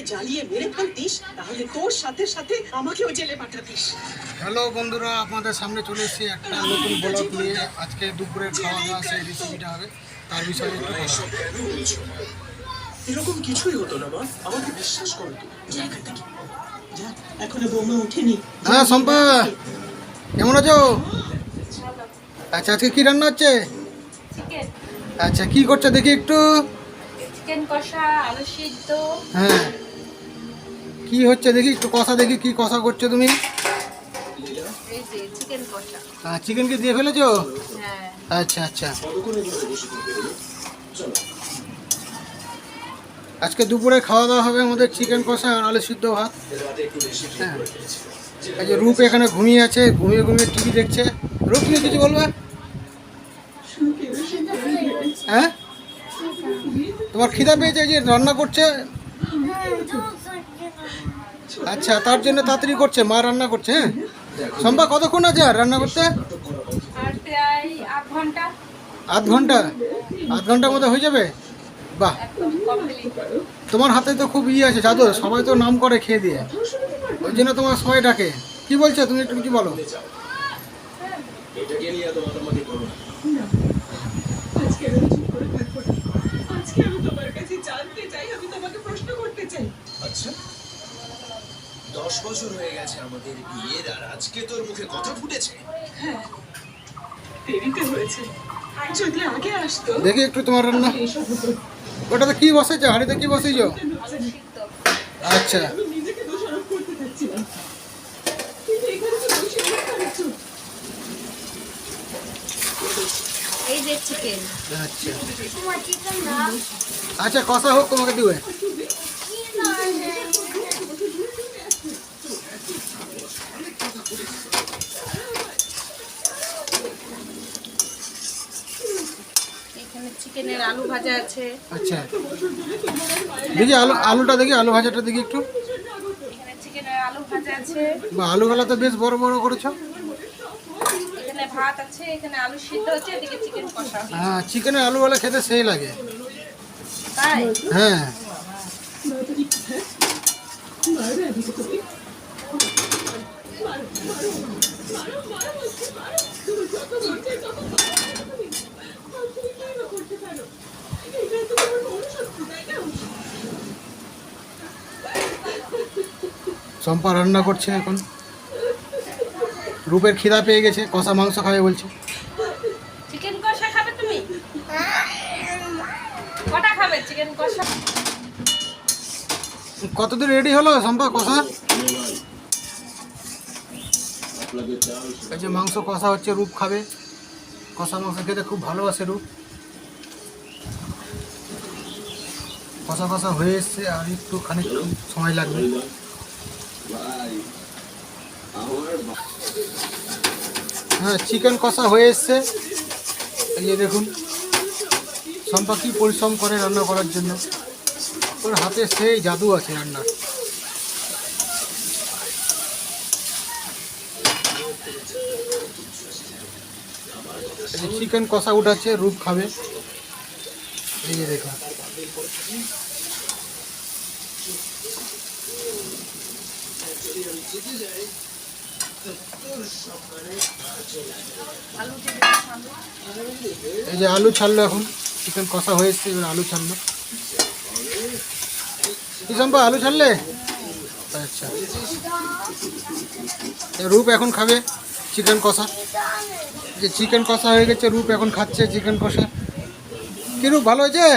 জ্বালিয়ে মেরে ফেলতিস তাহলে তোর সাথে সাথে আমাকেও জেলে পাঠাতিস। হ্যালো বন্ধুরা, আপনাদের সামনে চলে এসেছি একটা নতুন ব্লগ নিয়ে। আজকে দুপুরের খাওয়া দাওয়া সেই রেসিপিটা হবে, তার বিষয়ে একটু কথা হবে। এরকম কিছুই হতো না মা, আমাকে বিশ্বাস করো। যা এখান থেকে যা, এখনো বৌমা ওঠেনি। হ্যাঁ শম্পা, কেমন আছো? আচ্ছা, আজকে কি রান্না হচ্ছে? চিকেন। আচ্ছা, কি করছো দেখি একটু? চিকেন কষা, আলু সিদ্ধ। হ্যাঁ, কি হচ্ছে দেখি একটু, কষা দেখি, কি কষা করছো তুমি? এই যে চিকেন কষা। চিকেন কি দিয়ে ফেলেছো? হ্যাঁ। আচ্ছা আচ্ছা, আজকে দুপুরে খাওয়া দাওয়া হবে আমাদের চিকেন কষা আর আলু সিদ্ধ ভাত। হ্যাঁ, এই যে রূপ এখানে ঘুমিয়ে আছে, ঘুমিয়ে ঘুমিয়ে টিভি দেখছে। রূপ, তুমি কিছু বলবে? হ্যাঁ, তোমার খিদা পেয়েছে, যে রান্না করছে? আচ্ছা, তার জন্য তাড়াতাড়ি করছে, মা রান্না করছে। হ্যাঁ, শম্পা কতক্ষণ আছে আর রান্না করতে? আর প্রায় আধ ঘন্টা। আধ ঘন্টা? আধ ঘন্টার মধ্যে হয়ে যাবে? বাহ, একদম কমপ্লিট। তোমার হাতে তো খুব ইয়ে আছে জাদু, সবাই তো নাম করে খেয়ে দিয়ে, ওই জন্য তোমার সবাই ডাকে। কি বলছো তুমি, একটু কিছু বলো। আজকে আমি তোমার কাছে জানতে চাই, আমি তোমাকে প্রশ্ন করতে চাই। আচ্ছা, 10 বছর হয়ে গেছে আমাদের বিয়ের, আর আজকে তোর মুখে কথা ফুটেছে? হ্যাঁ, দেরিতে হয়েছে, যদি আগে আসতো দেখি একটু তোমার রান্না। এইসব হতো। ওটাতে কি বসেছে, হাঁড়িতে কি বসেছো? আলু সিদ্ধ। আচ্ছা আমি নিজেকে দোষারোপ করতে চাচ্ছিলাম, কিন্তু এখানে তো দোষী দেখাচ্ছ। এই যে চিকেন। আচ্ছা আচ্ছা, কষা হোক, তোমাকে দিবে। এখানে চিকেনের আলু ভাজা আছে। আচ্ছা, দেখি আলুটা দেখি, আলু ভাজাটা দেখি একটু। এখানে চিকেনের আলু ভাজা আছে। বা, আলুগুলো তো বেশ বড় বড় করেছো। এখানে ভাত আছে, এখানে আলু সিদ্ধ আছে, এদিকে চিকেন কষা। হ্যাঁ, চিকেনের আলুগুলো খেতে সেই লাগে। তাই হ্যাঁ, চম্পা রান্না করছে এখন। রূপের খিদা পেয়ে গেছে, কষা মাংস খাবে বলছে। চিকেন কষা খাবে তুমি? কটা খাবে চিকেন কষা? কতদূর রেডি হলো চম্পা কষা? এই যে মাংস কষা হচ্ছে, রূপ খাবে। কষা মাংস খেতে খুব ভালোবাসে রূপ। কষা কষা হয়ে এসছে, আর একটু খানিক সময় লাগবে। হ্যাঁ, চিকেন কষা হয়ে এসছে। এই যে দেখুন, চম্পা কি পরিশ্রম করে রান্না করার জন্য। ওর হাতে সেই জাদু আছে রান্নার। এই যে চিকেন কষা উঠাচ্ছে, রূপ খাবে। এই যে দেখুন, এই যে আলু ছাড়লো এখন। চিকেন কষা হয়ে এসছে, এবার আলু ছাড়লো। কি চম্পা, আলু ছাড়লে? আচ্ছা, রূপ এখন খাবে চিকেন কষা। যে চিকেন কষা হয়ে গেছে, রূপ এখন খাচ্ছে চিকেন কষা। কি রূপ, ভালো হয়েছে?